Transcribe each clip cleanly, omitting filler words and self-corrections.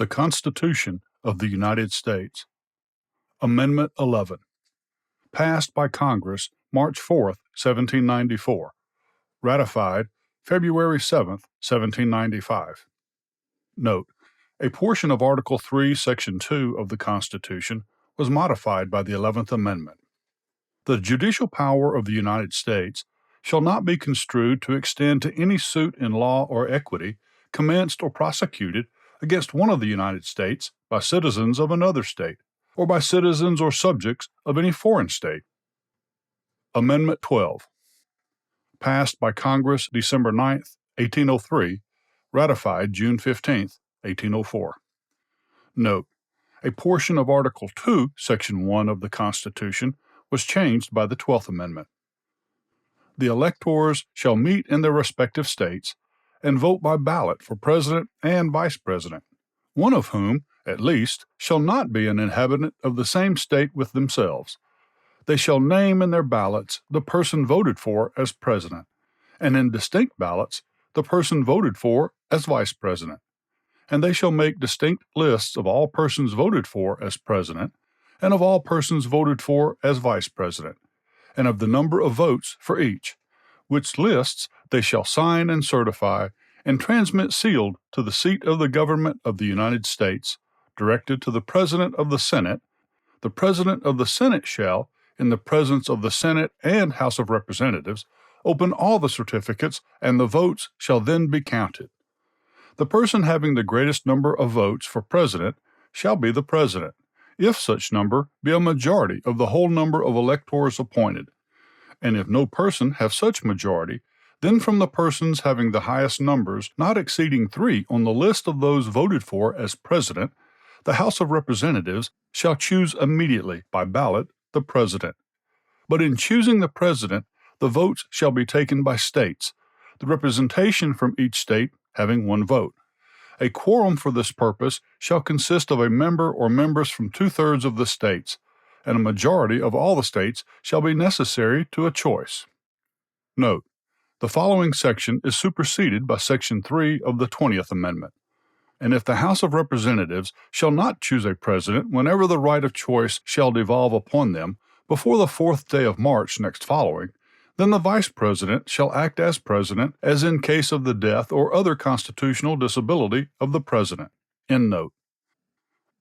The Constitution of the United States. Amendment 11. Passed by Congress March 4, 1794. Ratified February 7, 1795. Note: a portion of Article 3, Section 2 of the Constitution was modified by the 11th Amendment. The judicial power of the United States shall not be construed to extend to any suit in law or equity commenced or prosecuted against one of the United States by citizens of another state, or by citizens or subjects of any foreign state. Amendment 12. Passed by Congress December 9, 1803, ratified June 15, 1804. Note: a portion of Article 2, Section 1 of the Constitution was changed by the 12th Amendment. The electors shall meet in their respective states and vote by ballot for President and Vice President, one of whom, at least, shall not be an inhabitant of the same state with themselves. They shall name in their ballots the person voted for as President, and in distinct ballots the person voted for as Vice President. And they shall make distinct lists of all persons voted for as President, and of all persons voted for as Vice President, and of the number of votes for each, which lists they shall sign and certify, and transmit sealed to the seat of the government of the United States, directed to the President of the Senate. The President of the Senate shall, in the presence of the Senate and House of Representatives, open all the certificates, and the votes shall then be counted. The person having the greatest number of votes for President shall be the President, if such number be a majority of the whole number of electors appointed. And if no person have such majority, then from the persons having the highest numbers not exceeding 3 on the list of those voted for as President, the House of Representatives shall choose immediately by ballot the President. But in choosing the President, the votes shall be taken by states, the representation from each state having 1 vote. A quorum for this purpose shall consist of a member or members from 2/3 of the states, and a majority of all the states shall be necessary to a choice. Note: the following section is superseded by Section 3 of the 20th Amendment. And if the House of Representatives shall not choose a President whenever the right of choice shall devolve upon them before the 4th day of March next following, then the Vice President shall act as President as in case of the death or other constitutional disability of the President. End note.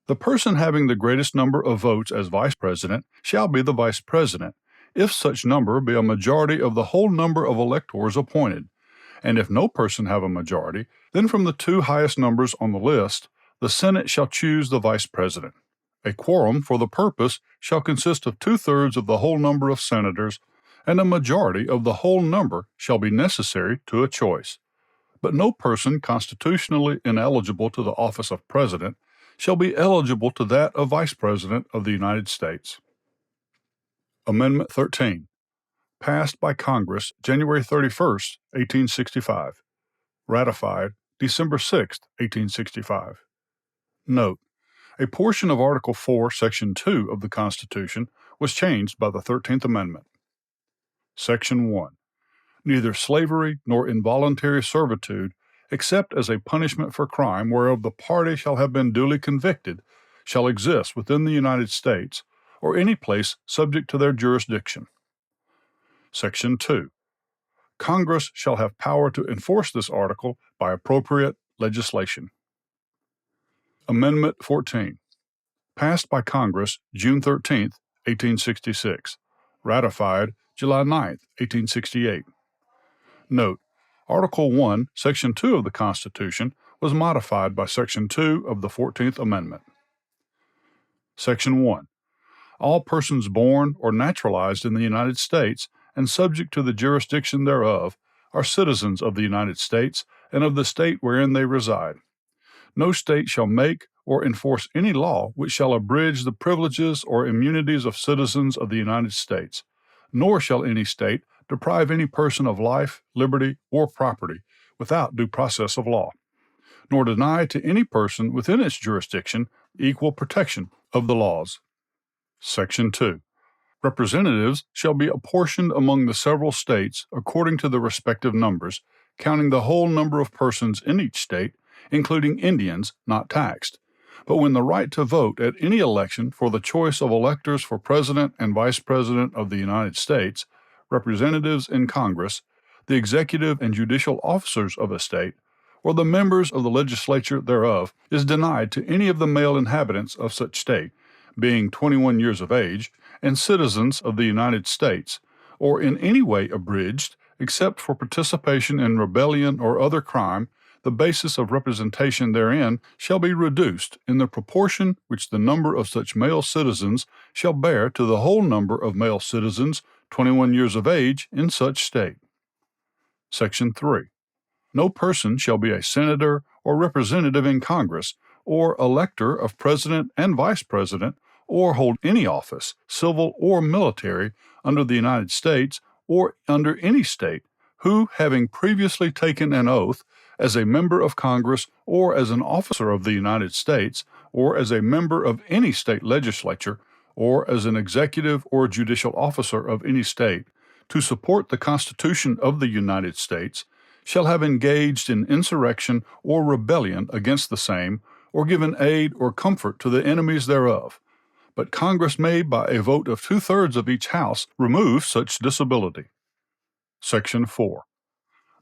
The person having the greatest number of votes as Vice President shall be the Vice President, if such number be a majority of the whole number of electors appointed. And if no person have a majority, then from the 2 highest numbers on the list, the Senate shall choose the Vice President. A quorum for the purpose shall consist of 2/3 of the whole number of senators, and a majority of the whole number shall be necessary to a choice. But no person constitutionally ineligible to the office of President shall be eligible to that of Vice President of the United States. Amendment 13. Passed by Congress January 31, 1865. Ratified December 6, 1865. Note: a portion of Article 4, Section 2 of the Constitution was changed by the 13th Amendment. Section 1. Neither slavery nor involuntary servitude, except as a punishment for crime whereof the party shall have been duly convicted, shall exist within the United States, or any place subject to their jurisdiction. Section 2. Congress shall have power to enforce this article by appropriate legislation. Amendment 14. Passed by Congress June 13, 1866. Ratified July 9, 1868. Note: Article 1, Section 2 of the Constitution was modified by Section 2 of the 14th Amendment. Section 1. All persons born or naturalized in the United States and subject to the jurisdiction thereof are citizens of the United States and of the state wherein they reside. No state shall make or enforce any law which shall abridge the privileges or immunities of citizens of the United States, nor shall any state deprive any person of life, liberty, or property without due process of law, nor deny to any person within its jurisdiction equal protection of the laws. Section 2. Representatives shall be apportioned among the several states according to the respective numbers, counting the whole number of persons in each state, including Indians not taxed, but when the right to vote at any election for the choice of electors for President and Vice President of the United States, representatives in Congress, the executive and judicial officers of a state, or the members of the legislature thereof, is denied to any of the male inhabitants of such state, being 21 years of age, and citizens of the United States, or in any way abridged, except for participation in rebellion or other crime, the basis of representation therein shall be reduced in the proportion which the number of such male citizens shall bear to the whole number of male citizens 21 years of age in such state. Section 3. No person shall be a senator or representative in Congress, or elector of President and Vice President, or hold any office, civil or military, under the United States or under any state, who, having previously taken an oath as a member of Congress or as an officer of the United States, or as a member of any state legislature, or as an executive or judicial officer of any state, to support the Constitution of the United States, shall have engaged in insurrection or rebellion against the same, or given aid or comfort to the enemies thereof. But Congress may, by a vote of 2/3 of each House, remove such disability. Section 4.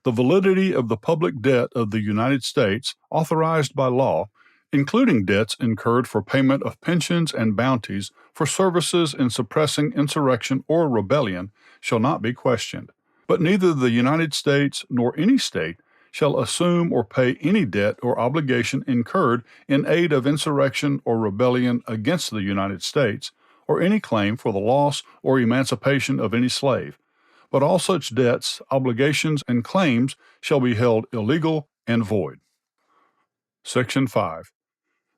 The validity of the public debt of the United States, authorized by law, including debts incurred for payment of pensions and bounties for services in suppressing insurrection or rebellion, shall not be questioned. But neither the United States nor any state shall assume or pay any debt or obligation incurred in aid of insurrection or rebellion against the United States, or any claim for the loss or emancipation of any slave. But all such debts, obligations, and claims shall be held illegal and void. Section 5.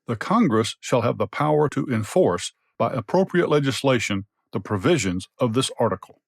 The Congress shall have the power to enforce, by appropriate legislation, the provisions of this article.